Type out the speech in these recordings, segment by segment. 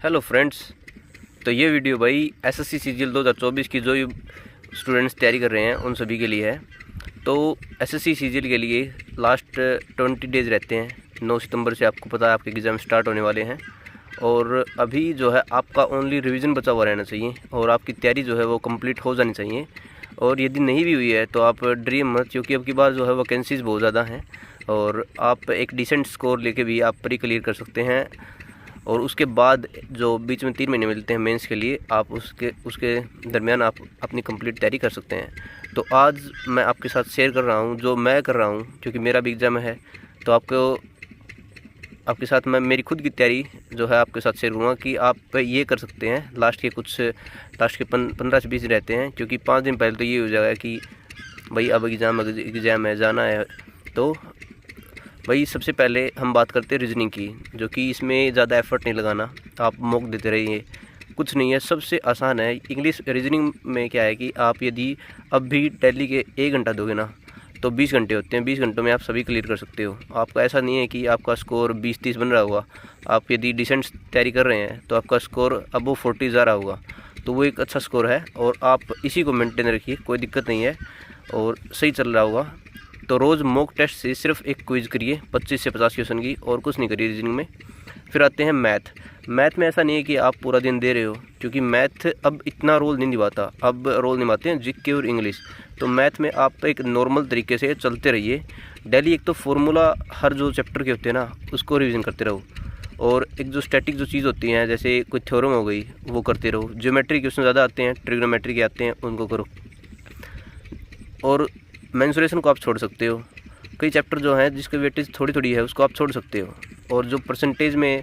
Hello friends. तो ये video भाई एसएससी सीजीएल 2024 की जो स्टूडेंट्स तैयारी कर रहे हैं उन सभी के लिए है। तो एसएससी सीजीएल के लिए लास्ट 20 डेज़ रहते हैं। 9 सितंबर से आपको पता है आपके एग्ज़ाम स्टार्ट होने वाले हैं और अभी जो है आपका ओनली रिवीजन बचा हुआ रहना चाहिए और आपकी तैयारी जो है वो कंप्लीट हो जानी चाहिए। और यदि नहीं भी हुई है तो आप ड्रीम मत, क्योंकि अब की बार जो है वैकेंसीज़ बहुत ज़्यादा हैं और आप एक डिसेंट स्कोर लेके भी आप प्री क्लियर कर सकते हैं। और उसके बाद जो बीच में 3 महीने मिलते हैं मेंस के लिए, आप उसके दरमियान आप अपनी कंप्लीट तैयारी कर सकते हैं। तो आज मैं आपके साथ शेयर कर रहा हूं जो मैं कर रहा हूं, क्योंकि मेरा भी एग्ज़ाम है। तो आपके साथ मैं मेरी खुद की तैयारी जो है आपके साथ शेयर करूँगा कि आप ये कर सकते हैं। लास्ट के 15 से 20 रहते हैं, क्योंकि 5 दिन पहले तो ये हो जाएगा कि भाई अब एग्ज़ाम है, जाना है। तो भाई सबसे पहले हम बात करते हैं रीजनिंग की, जो कि इसमें ज़्यादा एफर्ट नहीं लगाना, आप मॉक देते रहिए, कुछ नहीं है, सबसे आसान है। इंग्लिश रीजनिंग में क्या है कि आप यदि अब भी डेली के 1 घंटा दोगे ना तो 20 घंटे होते हैं। 20 घंटों में आप सभी क्लियर कर सकते हो। आपका ऐसा नहीं है कि आपका स्कोर 20-30 बन रहा होगा। आप यदि डिसेंट तैयारी कर रहे हैं तो आपका स्कोर अब वो 40 जा रहा होगा, तो वो एक अच्छा स्कोर है और आप इसी को मेंटेन रखिए, कोई दिक्कत नहीं है और सही चल रहा होगा। तो रोज़ मॉक टेस्ट से सिर्फ एक क्विज़ करिए 25 से 50 क्वेश्चन की, और कुछ नहीं करिए रीजनिंग में। फिर आते हैं मैथ में ऐसा नहीं है कि आप पूरा दिन दे रहे हो, क्योंकि मैथ अब इतना रोल नहीं निभाता। अब रोल निभाते हैं जीके और इंग्लिश। तो मैथ में आप एक नॉर्मल तरीके से चलते रहिए डेली। एक तो फार्मूला हर जो चैप्टर के होते हैं ना उसको रिवीजन करते रहो, और एक जो स्टैटिक जो चीज़ होती हैं जैसे कोई थ्योरम हो गई वो करते रहो। ज्योमेट्री क्वेश्चन ज़्यादा आते हैं, ट्रिग्नोमेट्री के आते हैं, उनको करो। और मेंसुरेशन को आप छोड़ सकते हो। कई चैप्टर जो हैं जिसकी वेटेज थोड़ी थोड़ी है उसको आप छोड़ सकते हो। और जो परसेंटेज में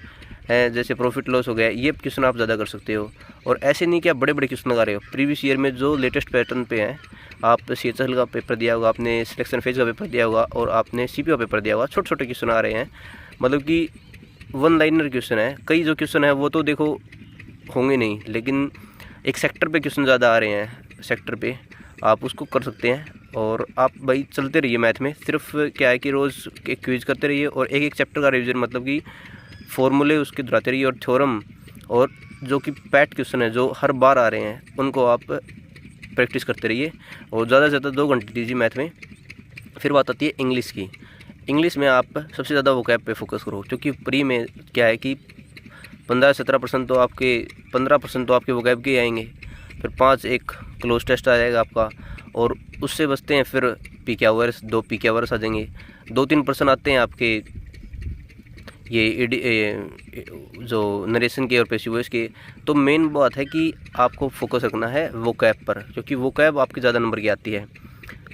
है जैसे प्रॉफिट लॉस हो गया, ये क्वेश्चन आप ज़्यादा कर सकते हो। और ऐसे नहीं कि आप बड़े बड़े क्वेश्चन लगा रहे हो। प्रीवियस ईयर में जो लेटेस्ट पैटर्न पे हैं, आप CHL का पेपर दिया होगा, आपने सिलेक्शन फेज का पेपर दिया होगा और आपने CPO पेपर दिया होगा, छोटे छोटे क्वेश्चन आ रहे हैं। मतलब कि 1 लाइनर क्वेश्चन है। कई जो क्वेश्चन है वो तो देखो होंगे नहीं, लेकिन एक सेक्टर पे क्वेश्चन ज़्यादा आ रहे हैं। सेक्टर पे आप उसको कर सकते हैं। और आप भाई चलते रहिए मैथ में। सिर्फ क्या है कि रोज़ एक क्विज करते रहिए और एक चैप्टर का रिवीजन, मतलब कि फॉर्मूले उसके दोहराते रहिए, और थ्योरम और जो कि पैट क्वेश्चन है जो हर बार आ रहे हैं उनको आप प्रैक्टिस करते रहिए। और ज़्यादा से ज़्यादा 2 घंटे दीजिए मैथ में। फिर बात आती है इंग्लिश की। इंग्लिश में आप सबसे ज़्यादा वोकैब पे फोकस करो, क्योंकि प्री में क्या है कि 15-17% तो आपके 15% तो आपके वोकैब के आएंगे। फिर 5 एक क्लोज टेस्ट आ जाएगा आपका, और उससे बचते हैं फिर पीके आवर्स, 2 पीके आवर्स आ जाएंगे। 2-3% आते हैं आपके जो नरेशन के और पैसिव वॉइस के। तो मेन बात है कि आपको फोकस रखना है वोकैब पर, क्योंकि वोकैब आपके ज़्यादा नंबर की आती है।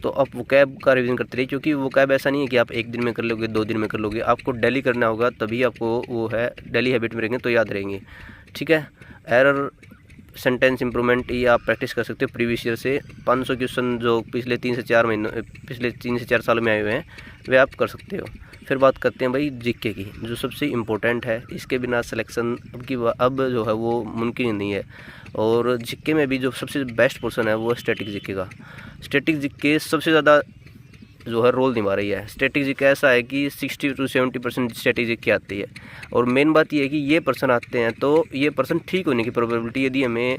तो आप वोकैब का रिवीजन करते रहिए, क्योंकि वोकैब ऐसा नहीं है कि आप 1 दिन में कर लोगे, 2 दिन में कर लोगे। आपको डेली करना होगा, तभी आपको वो है डेली हैबिट में रहेंगे तो याद रहेंगे। ठीक है। एरर सेंटेंस इंप्रूवमेंट ये आप प्रैक्टिस कर सकते हो प्रीवियस ईयर से। 500 क्वेश्चन जो पिछले 3 से 4 सालों में आए हुए हैं वे आप कर सकते हो। फिर बात करते हैं भाई जीके की, जो सबसे इम्पोर्टेंट है। इसके बिना सिलेक्शन अब जो है वो मुमकिन नहीं है। और जीके में भी जो सबसे बेस्ट पोर्शन है वो स्टैटिक जीके का। स्टैटिक जीके सबसे ज़्यादा जो है रोल निभा रही है। स्टैटिक जीके ऐसा है कि 60 से 70% स्टैटिक जीके आती है। और मेन बात ये है कि ये पर्सन आते हैं तो ये पर्सन ठीक होने की प्रोबेबिलिटी यदि हमें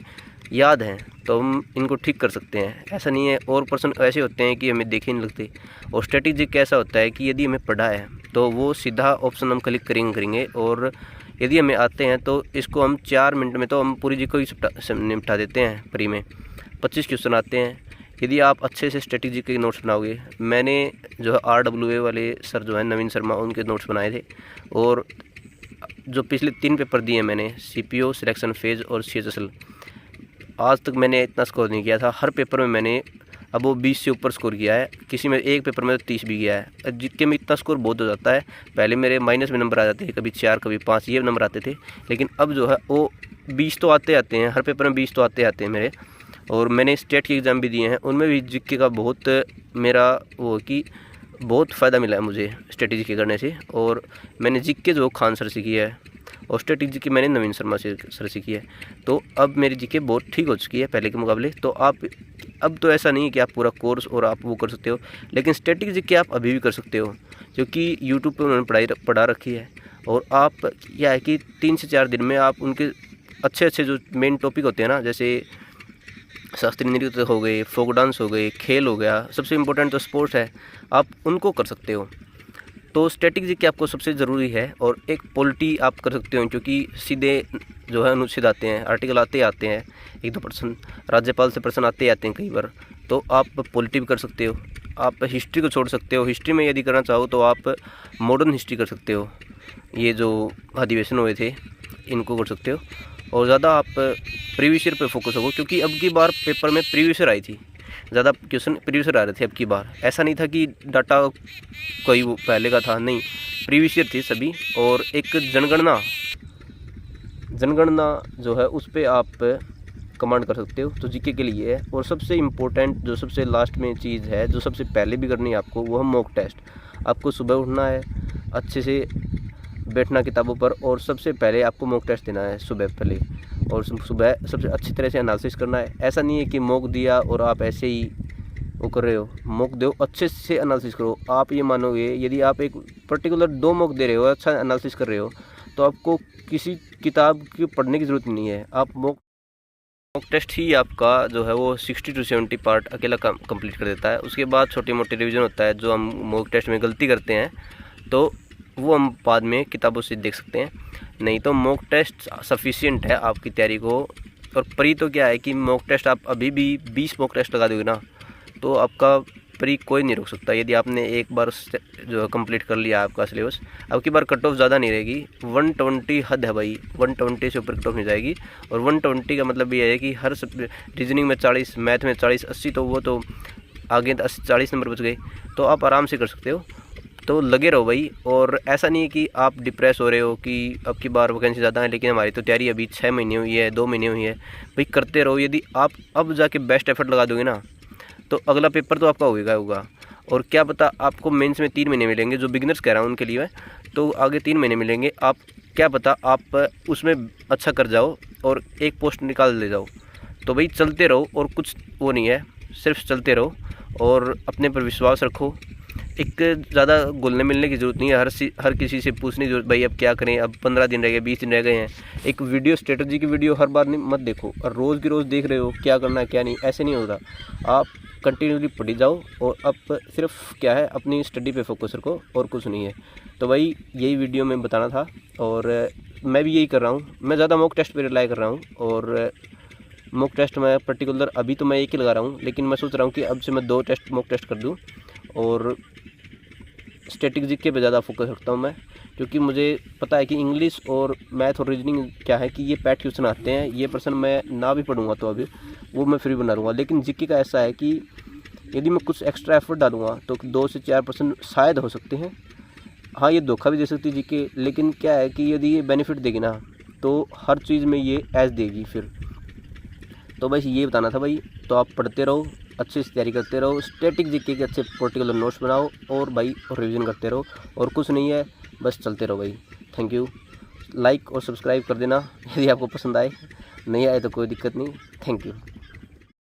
याद है तो हम इनको ठीक कर सकते हैं। ऐसा नहीं है, और पर्सन ऐसे होते हैं कि हमें देखे नहीं लगते। और स्टैटिक जीके ऐसा होता है कि यदि हमें पढ़ा है तो वो सीधा ऑप्शन हम क्लिक करेंगे, और यदि हमें आते हैं तो इसको हम 4 मिनट में तो हम पूरी जीके को निपटा देते हैं। प्री में 25 क्वेश्चन आते हैं। यदि आप अच्छे से स्ट्रेटेजी के नोट्स बनाओगे, मैंने जो है RWA वाले सर जो है नवीन शर्मा, उनके नोट्स बनाए थे। और जो पिछले 3 पेपर दिए मैंने, CPO, सिलेक्शन फेज और CHL, आज तक मैंने इतना स्कोर नहीं किया था। हर पेपर में मैंने अब वो 20 से ऊपर स्कोर किया है। किसी में एक पेपर में तो 30 भी किया है। जीके में इतना स्कोर बहुत हो जाता है। पहले मेरे माइनस में नंबर आ जाते थे, कभी 4 कभी 5 ये नंबर आते थे, लेकिन अब जो है वो 20 तो आते हैं। हर पेपर में 20 तो आते हैं मेरे। और मैंने स्टेट के एग्ज़ाम भी दिए हैं, उनमें भी जीके का बहुत मेरा वो कि बहुत फ़ायदा मिला है मुझे स्ट्रेटेजी के करने से। और मैंने जीके जो खान सर से किया है और स्ट्रेटेजी की मैंने नवीन शर्मा से सर से किया है। तो अब मेरी जीके बहुत ठीक हो चुकी है पहले के मुकाबले। तो आप अब तो ऐसा नहीं है कि आप पूरा कोर्स और आप वो कर सकते हो, लेकिन स्ट्रेटेजी जीके आप अभी भी कर सकते हो, क्योंकि यूट्यूब पर उन्होंने पढ़ा रखी है। और आप क्या है कि 3 से 4 दिन में आप उनके अच्छे अच्छे जो मेन टॉपिक होते हैं ना, जैसे शास्त्रीय नृत्य हो गए, फोक डांस हो गए, खेल हो गया, सबसे इम्पोर्टेंट तो स्पोर्ट्स है, आप उनको कर सकते हो। तो स्टैटिक जीके आपको सबसे ज़रूरी है। और एक पॉलिटी आप कर सकते हो, क्योंकि सीधे जो है अनुच्छेद आते हैं, आर्टिकल आते हैं, 1-2 प्रश्न राज्यपाल से प्रश्न आते हैं कई बार। तो आप पॉलिटी भी कर सकते हो। आप हिस्ट्री को छोड़ सकते हो, हिस्ट्री में यदि करना चाहो तो आप मॉडर्न हिस्ट्री कर सकते हो, ये जो अधिवेशन हुए थे इनको कर सकते हो। और ज़्यादा आप प्रीवियस ईयर पे फोकस हो, क्योंकि अब की बार पेपर में प्रीवियस ईयर आई थी, ज़्यादा क्वेश्चन प्रीवियस ईयर आ रहे थे अब की बार। ऐसा नहीं था कि डाटा कोई वो पहले का था, नहीं, प्रीवियस ईयर थी सभी। और एक जनगणना जो है उस पर आप कमांड कर सकते हो, तो जीके के लिए है। और सबसे इम्पोर्टेंट जो सबसे लास्ट में चीज़ है, जो सबसे पहले भी करनी है आपको, वो है मॉक टेस्ट। आपको सुबह उठना है, अच्छे से बैठना किताबों पर, और सबसे पहले आपको मॉक टेस्ट देना है सुबह पहले। और सुबह सबसे अच्छी तरह से एनालिसिस करना है। ऐसा नहीं है कि मॉक दिया और आप ऐसे ही वो कर रहे हो, मॉक दो, अच्छे से एनालिसिस करो। आप ये मानोगे, यदि आप एक पर्टिकुलर 2 मॉक दे रहे हो, अच्छा एनालिसिस कर रहे हो, तो आपको किसी किताब की पढ़ने की ज़रूरत नहीं है। आप मॉक टेस्ट ही आपका जो है वो 60 to 70 पार्ट अकेला कंप्लीट कर देता है। उसके बाद छोटी मोटी रिवीजन होता है, जो हम मॉक टेस्ट में गलती करते हैं तो वो हम बाद में किताबों से देख सकते हैं। नहीं तो मॉक टेस्ट सफिशिएंट है आपकी तैयारी को। और प्री तो क्या है कि मॉक टेस्ट आप अभी भी 20 मॉक टेस्ट लगा दोगे ना, तो आपका प्री कोई नहीं रोक सकता। यदि आपने एक बार जो है कंप्लीट कर लिया आपका सिलेबस, अब की बार कट ऑफ ज़्यादा नहीं रहेगी, 120 हद है भाई, 120 से ऊपर कट ऑफ नहीं जाएगी। और 120 का मतलब ये है कि हर रीजनिंग में 40, मैथ में 40, 80, तो वो तो आगे 40 नंबर बच गए, तो आप आराम से कर सकते हो। तो लगे रहो भाई। और ऐसा नहीं है कि आप डिप्रेस हो रहे हो कि अब की बार वैकेंसी ज़्यादा है, लेकिन हमारी तो तैयारी अभी 6 महीने हुई है, 2 महीने हुई है। भाई करते रहो। यदि आप अब जाके बेस्ट एफर्ट लगा दोगे ना, तो अगला पेपर तो आपका होगा। और क्या पता आपको मेंस में 3 महीने मिलेंगे, जो बिगिनर्स कह रहा हूँ उनके लिए, तो आगे 3 महीने मिलेंगे। आप क्या पता आप उसमें अच्छा कर जाओ और एक पोस्ट निकाल ले जाओ। तो भाई चलते रहो, और कुछ वो नहीं है, सिर्फ चलते रहो और अपने पर विश्वास रखो। एक ज़्यादा घुलने मिलने की ज़रूरत नहीं है, हर किसी से पूछने की जरूरत, भाई अब क्या करें, अब 15 दिन रह गए, 20 दिन रह गए हैं। एक वीडियो, स्ट्रेटजी की वीडियो हर बार नहीं मत देखो, और रोज़ की रोज़ देख रहे हो क्या करना है क्या नहीं, ऐसे नहीं होगा। आप कंटिन्यूसली पढ़ी जाओ, और अब सिर्फ क्या है, अपनी स्टडी पे फोकस रखो, और कुछ नहीं है। तो भाई यही वीडियो में बताना था, और मैं भी यही कर रहा हूँ। मैं ज़्यादा मॉक टेस्ट पे रिलाई कर रहा हूँ, और मॉक टेस्ट में पर्टिकुलर अभी तो मैं एक ही लगा रहा हूँ, लेकिन मैं सोच रहा हूँ कि अब से मैं 2 मॉक टेस्ट कर दूँ। और स्टैटिक जीके पे ज़्यादा फोकस रखता हूँ मैं, क्योंकि मुझे पता है कि इंग्लिश और मैथ और रीजनिंग क्या है कि ये पैट क्वेश्चन आते हैं, ये प्रश्न मैं ना भी पढ़ूंगा तो अभी वो मैं फ्री बना लूँगा। लेकिन जीके का ऐसा है कि यदि मैं कुछ एक्स्ट्रा एफर्ट डालूंगा तो 2 से 4 प्रश्न शायद हो सकते हैं। हाँ, ये धोखा भी दे सकती है जीके, लेकिन क्या है कि यदि ये बेनिफिट देगी ना, तो हर चीज़ में ये एज देगी फिर। तो बस ये बताना था भाई। तो आप पढ़ते रहो, अच्छे से तैयारी करते रहो, स्टैटिक जीके के अच्छे पर्टिकुलर नोट्स बनाओ, और भाई रिवीजन करते रहो, और कुछ नहीं है, बस चलते रहो भाई। Thank you. लाइक और सब्सक्राइब कर देना यदि आपको पसंद आए, नहीं आए तो कोई दिक्कत नहीं। Thank you.